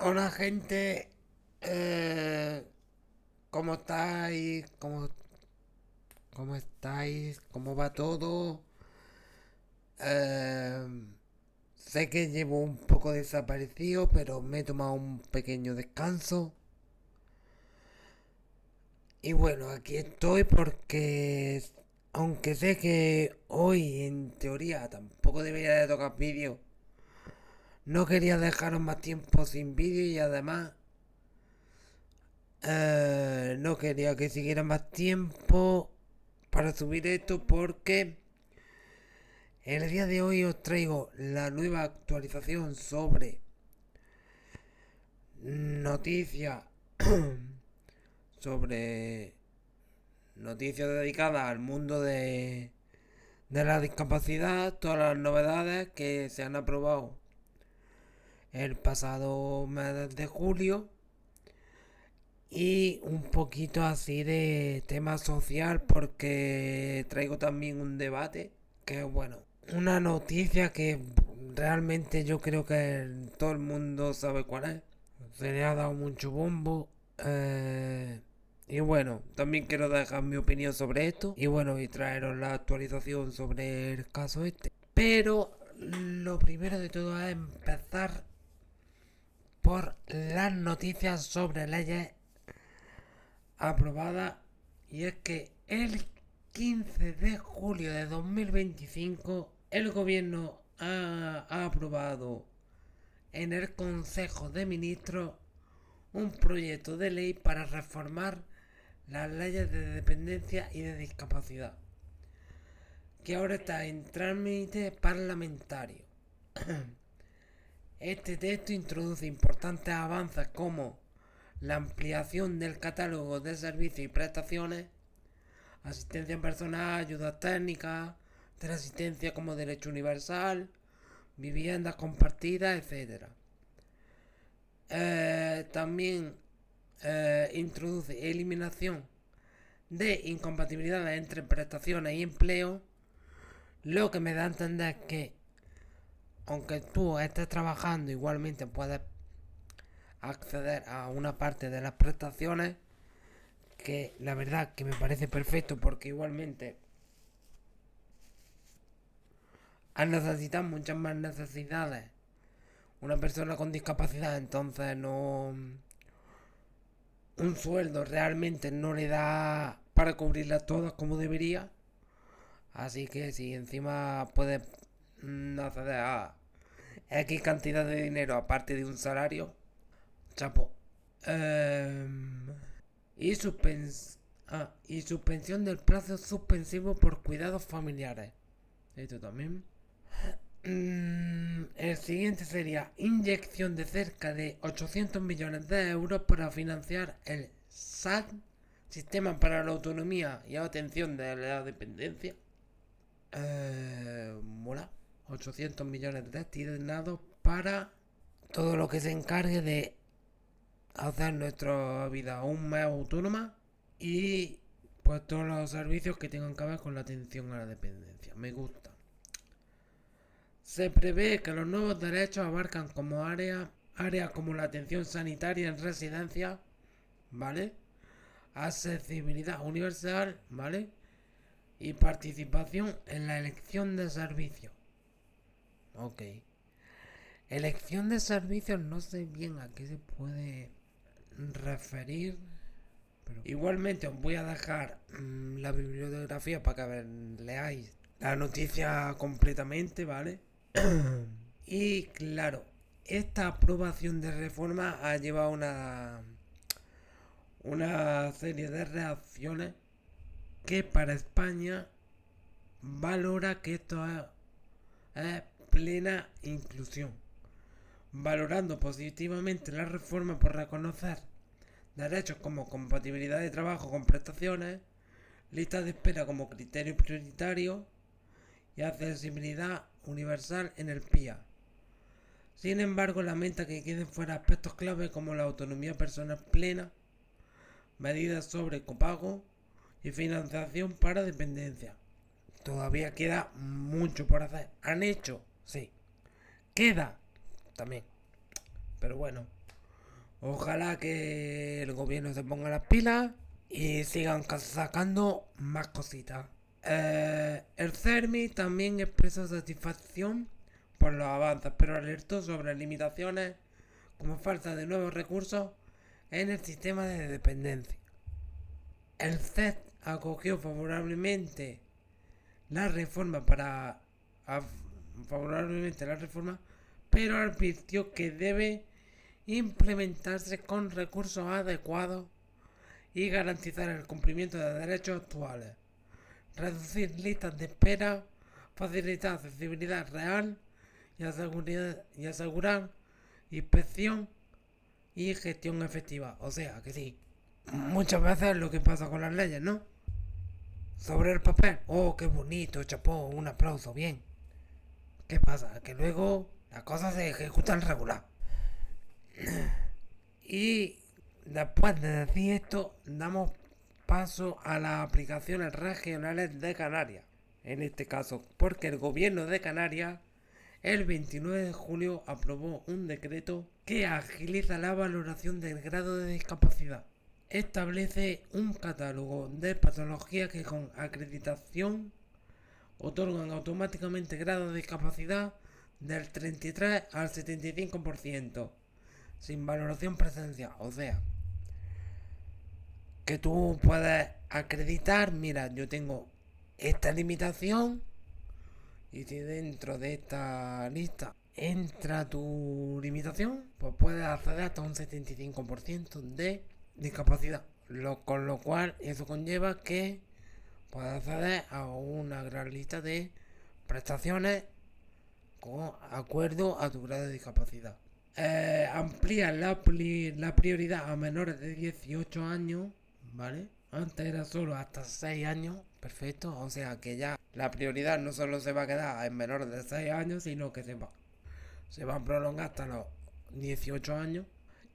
Hola gente, eh, ¿cómo estáis? ¿Cómo estáis? ¿Cómo va todo? Eh, Sé que llevo un poco desaparecido, pero me he tomado un pequeño descanso. Y bueno, aquí estoy porque, aunque sé que hoy en teoría tampoco debería de tocar vídeo, no quería dejaros más tiempo sin vídeo y además no quería que siguiera más tiempo para subir esto porque el día de hoy os traigo la nueva actualización sobre noticias sobre noticias dedicadas al mundo de la discapacidad, todas las novedades que se han aprobado el pasado mes de julio y un poquito así de tema social porque traigo también un debate que bueno, una noticia que realmente yo creo que todo el mundo sabe cuál es. Se le ha dado mucho bombo. Y bueno, también quiero dejar mi opinión sobre esto. Y bueno, y traeros la actualización sobre el caso este. Pero lo primero de todo es empezar por las noticias sobre leyes aprobada y es que el 15 de julio de 2025 el gobierno ha aprobado en el Consejo de Ministros un proyecto de ley para reformar las leyes de dependencia y de discapacidad, que ahora está en trámite parlamentario. Este texto introduce importantes avances como la ampliación del catálogo de servicios y prestaciones, asistencia personal, ayudas técnicas, teleasistencia como derecho universal, viviendas compartidas, etcétera. También introduce eliminación de incompatibilidades entre prestaciones y empleo, lo que me da a entender que aunque tú estés trabajando igualmente puedes acceder a una parte de las prestaciones, que la verdad que me parece perfecto porque igualmente al necesitar muchas más necesidades una persona con discapacidad, entonces no, un sueldo realmente no le da para cubrirlas todas como debería. Así que si encima puedes acceder a X cantidad de dinero aparte de un salario, chapo. Eh, y, y suspensión del plazo suspensivo por cuidados familiares. Esto también. El siguiente sería inyección de cerca de 800 millones de euros para financiar el SAD, Sistema para la Autonomía y Atención de la Dependencia. Mola. 800 millones destinados para todo lo que se encargue de hacer nuestra vida aún más autónoma y pues todos los servicios que tengan que ver con la atención a la dependencia. Me gusta. Se prevé que los nuevos derechos abarcan como áreas como la atención sanitaria en residencia, ¿vale? Accesibilidad universal, ¿vale? Y participación en la elección de servicios. Ok. Elección de servicios no sé bien a qué se puede referir. Pero igualmente os voy a dejar la bibliografía para que leáis la noticia completamente, ¿vale? Y claro, esta aprobación de reforma ha llevado una serie de reacciones que para España valora que esto es plena inclusión, valorando positivamente la reforma por reconocer derechos como compatibilidad de trabajo con prestaciones, listas de espera como criterio prioritario y accesibilidad universal en el PIA. Sin embargo, lamenta que queden fuera aspectos clave como la autonomía personal plena, medidas sobre copago y financiación para dependencia. Todavía queda mucho por hacer. ¿Han hecho? Sí. Queda también. Pero bueno. Ojalá que el gobierno se ponga las pilas y sigan sacando más cositas. El CERMI también expresó satisfacción por los avances, pero alertó sobre limitaciones como falta de nuevos recursos en el sistema de dependencia. El CET acogió la reforma para favorablemente la reforma, pero advirtió que debe implementarse con recursos adecuados y garantizar el cumplimiento de derechos actuales, reducir listas de espera, facilitar accesibilidad real y asegurar inspección y gestión efectiva. O sea que sí, muchas veces es lo que pasa con las leyes, ¿no? Sobre el papel, oh, qué bonito, chapó, un aplauso, bien. ¿Qué pasa? Que luego las cosas se ejecutan regular. Y después de decir esto, damos paso a las aplicaciones regionales de Canarias. En este caso, porque el gobierno de Canarias el 29 de julio aprobó un decreto que agiliza la valoración del grado de discapacidad. Establece un catálogo de patologías que con acreditación otorgan automáticamente grado de discapacidad del 33 al 75%, sin valoración presencial. O sea, que tú puedes acreditar, mira, yo tengo esta limitación y si dentro de esta lista entra tu limitación, pues puedes acceder hasta un 75% de discapacidad. Con lo cual eso conlleva que puedes acceder a una gran lista de prestaciones con acuerdo a tu grado de discapacidad. Amplía la prioridad a menores de 18 años, ¿vale? Antes era solo hasta 6 años, perfecto. O sea que ya la prioridad no solo se va a quedar en menores de 6 años, sino que se va a prolongar hasta los 18 años.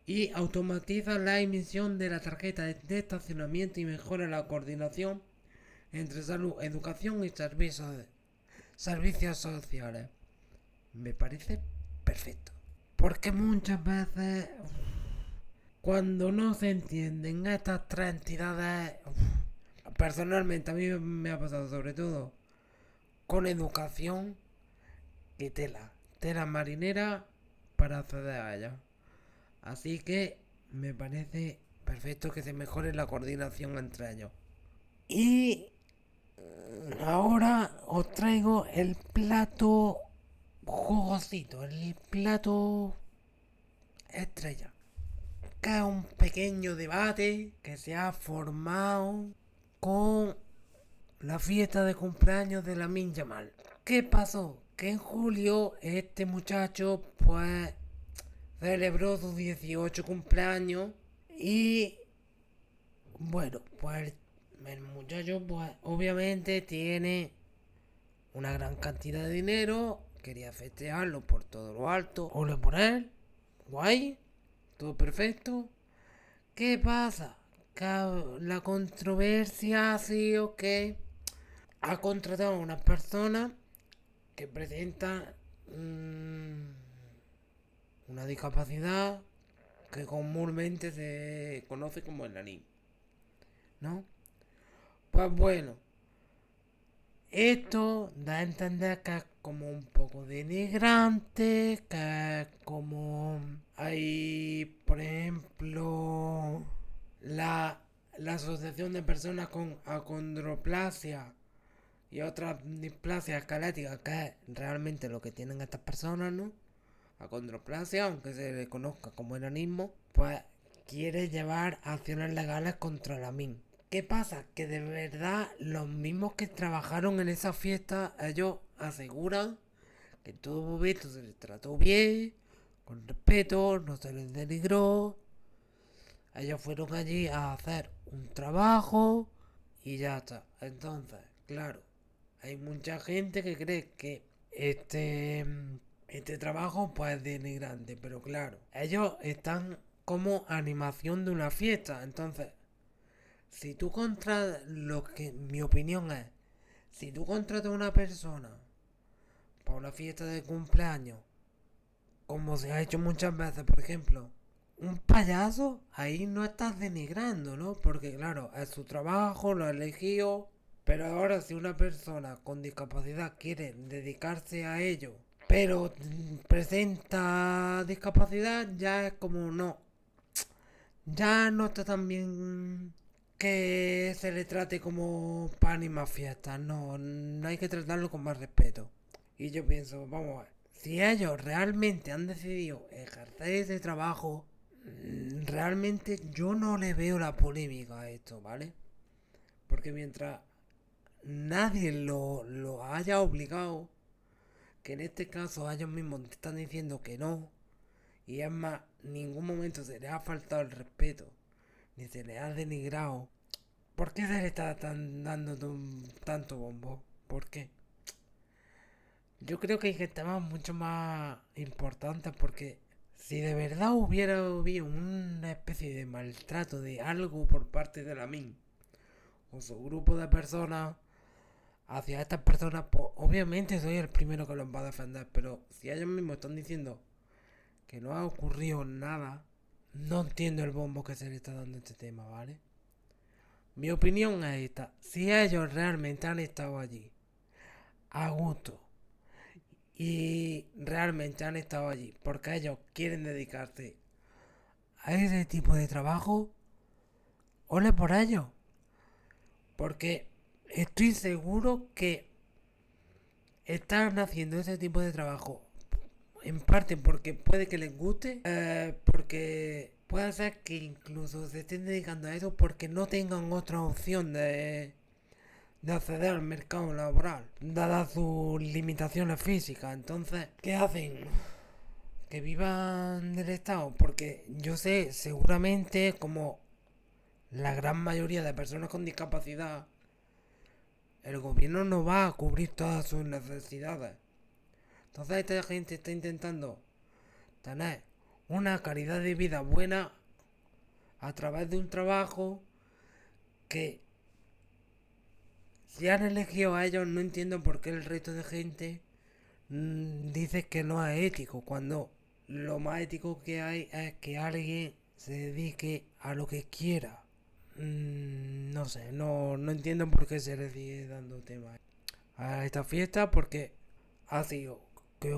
Y automatiza la emisión de la tarjeta de estacionamiento y mejora la coordinación entre salud, educación y servicios sociales. Me parece perfecto. Porque muchas veces, cuando no se entienden estas tres entidades, personalmente a mí me ha pasado sobre todo con educación y tela marinera para acceder a ella. Así que me parece perfecto que se mejore la coordinación entre ellos. Y ahora os traigo el plato jugosito, el plato estrella. Que es un pequeño debate que se ha formado con la fiesta de cumpleaños de Lamine Yamal. ¿Qué pasó? Que en julio este muchacho pues celebró sus 18 cumpleaños y bueno, pues el muchacho pues obviamente tiene una gran cantidad de dinero, quería festejarlo por todo lo alto, ole por él, guay, todo perfecto. ¿Qué pasa? Que la controversia ha sido que ha contratado a una persona que presenta una discapacidad que comúnmente se conoce como el enanismo, ¿no? Pues bueno, esto da a entender que es como un poco denigrante, que es como hay, por ejemplo, la Asociación de Personas con Acondroplasia y otras displasias esqueléticas, que es realmente lo que tienen estas personas, ¿no? Acondroplasia, aunque se le conozca como enanismo, pues quiere llevar acciones legales contra la MIN. ¿Qué pasa? Que de verdad los mismos que trabajaron en esa fiesta, ellos aseguran que todo momento se les trató bien, con respeto, no se les denigró. Ellos fueron allí a hacer un trabajo y ya está. Entonces, claro, hay mucha gente que cree que este trabajo pues es denigrante, pero claro, ellos están como animación de una fiesta. Entonces, si tú contratas, lo que mi opinión es, si tú contratas a una persona para una fiesta de cumpleaños, como se ha hecho muchas veces, por ejemplo, un payaso, ahí no estás denigrando, ¿no? Porque claro, es su trabajo, lo ha elegido. Pero ahora si una persona con discapacidad quiere dedicarse a ello, pero presenta discapacidad, ya es como no. Ya no está tan bien que se le trate como pan y más fiestas. No, no hay que tratarlo con más respeto. Y yo pienso, vamos a ver, si ellos realmente han decidido ejercer ese trabajo, realmente yo no le veo la polémica a esto, ¿vale? Porque mientras nadie lo haya obligado, que en este caso ellos mismos te están diciendo que no, y es más, ningún momento se les ha faltado el respeto, ni se les ha denigrado. ¿Por qué se le está dando tanto bombo? ¿Por qué? Yo creo que hay que temas mucho más importantes porque si de verdad hubiera habido una especie de maltrato de algo por parte de la MIN o su grupo de personas hacia estas personas, pues obviamente soy el primero que los va a defender, pero si ellos mismos están diciendo que no ha ocurrido nada, no entiendo el bombo que se le está dando a este tema, ¿vale? Mi opinión es esta, si ellos realmente han estado allí, a gusto, y realmente han estado allí porque ellos quieren dedicarse a ese tipo de trabajo, ole por ello. Porque estoy seguro que están haciendo ese tipo de trabajo en parte porque puede que les guste, porque puede ser que incluso se estén dedicando a eso porque no tengan otra opción de acceder al mercado laboral, dadas sus limitaciones físicas. Entonces, ¿qué hacen? Que vivan del Estado, porque yo sé, seguramente, como la gran mayoría de personas con discapacidad, el gobierno no va a cubrir todas sus necesidades. Entonces esta gente está intentando tener una calidad de vida buena a través de un trabajo que si han elegido a ellos no entiendo por qué el resto de gente dice que no es ético, cuando lo más ético que hay es que alguien se dedique a lo que quiera. No sé, no entiendo por qué se le sigue dando tema a esta fiesta, porque ha sido que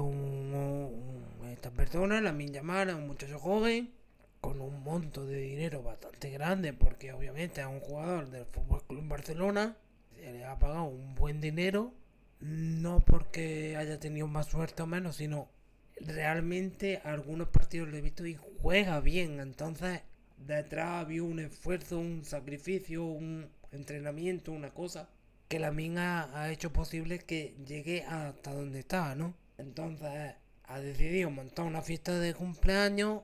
esta persona, la min llamara, un muchacho joven, con un monto de dinero bastante grande, porque obviamente es un jugador del Fútbol Club Barcelona, se le ha pagado un buen dinero, no porque haya tenido más suerte o menos, sino realmente algunos partidos lo he visto y juega bien, entonces detrás había un esfuerzo, un sacrificio, un entrenamiento, una cosa que la mina ha hecho posible que llegue hasta donde está, ¿no? Entonces ha decidido montar una fiesta de cumpleaños,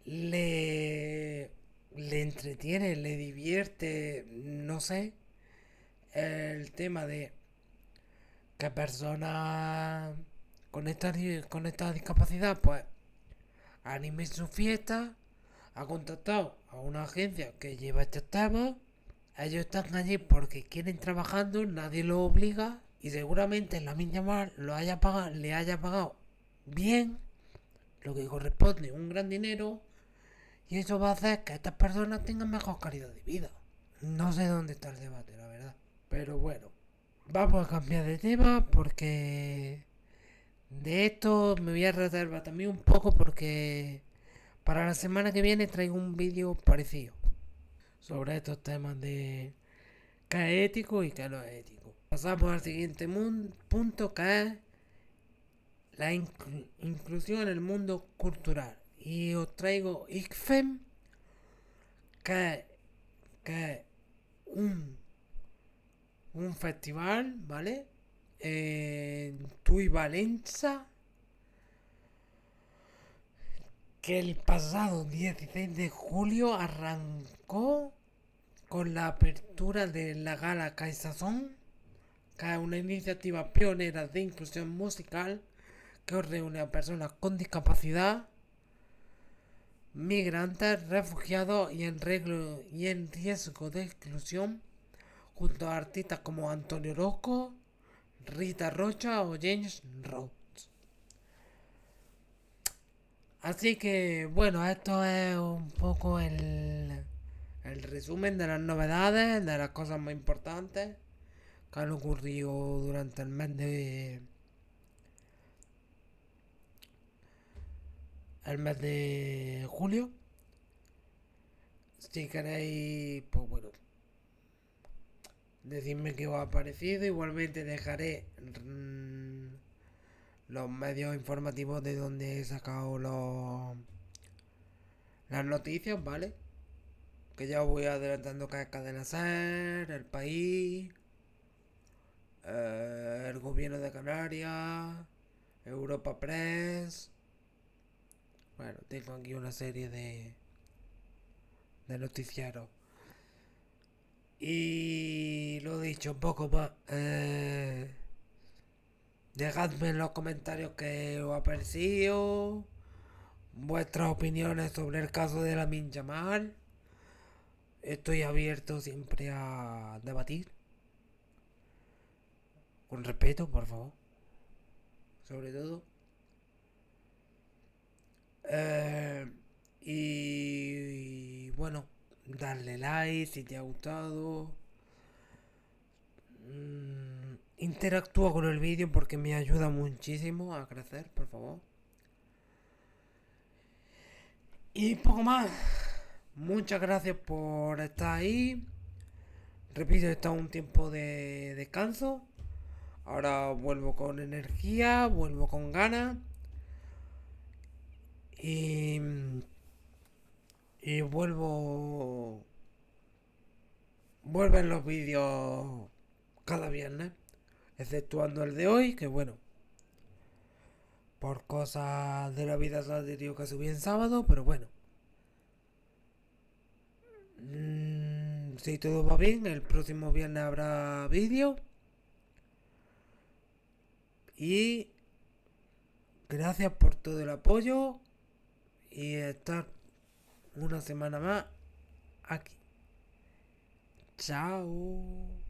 le, le entretiene, le divierte, no sé, el tema de que personas con esta discapacidad pues anime su fiesta, ha contactado a una agencia que lleva estos temas. Ellos están allí porque quieren trabajando, nadie los obliga y seguramente la misma mal le haya pagado bien lo que corresponde, un gran dinero, y eso va a hacer que estas personas tengan mejor calidad de vida. No sé dónde está el debate, la verdad. Pero bueno, vamos a cambiar de tema porque de esto me voy a reservar también un poco porque para la semana que viene traigo un vídeo parecido sobre estos temas de qué es ético y qué no es ético. Pasamos al siguiente punto que es la inclusión en el mundo cultural. Y os traigo ICFEM, que, que es un, un festival, ¿vale? En Tui Valencia, que el pasado 16 de julio arrancó con la apertura de la gala Caizazón, que es una iniciativa pionera de inclusión musical que reúne a personas con discapacidad, migrantes, refugiados y en riesgo de exclusión, junto a artistas como Antonio Orozco, Rita Rocha o James Rhodes. Así que, bueno, esto es un poco el resumen de las novedades, de las cosas más importantes que han ocurrido durante el mes de julio. Si queréis, pues bueno, decidme qué os ha parecido. Igualmente dejaré los medios informativos de donde he sacado las noticias, ¿vale? Que ya os voy adelantando que es Cadena Ser, El País, el Gobierno de Canarias, Europa Press. Bueno, tengo aquí una serie de noticieros. Y lo dicho, un poco más. Dejadme en los comentarios qué os ha parecido, vuestras opiniones sobre el caso de la Jamal. Estoy abierto siempre a debatir, con respeto, por favor, sobre todo. Eh, y bueno, darle like si te ha gustado. Interactúa con el vídeo porque me ayuda muchísimo a crecer, por favor. Y poco más. Muchas gracias por estar ahí. Repito, está un tiempo de descanso. Ahora vuelvo con energía, vuelvo con ganas. Y, y vuelvo. Vuelven los vídeos cada viernes. Exceptuando el de hoy, que bueno, por cosas de la vida se ha tenido que subir en sábado, pero bueno. Si todo va bien, el próximo viernes habrá vídeo. Y gracias por todo el apoyo y estar una semana más aquí. Chao.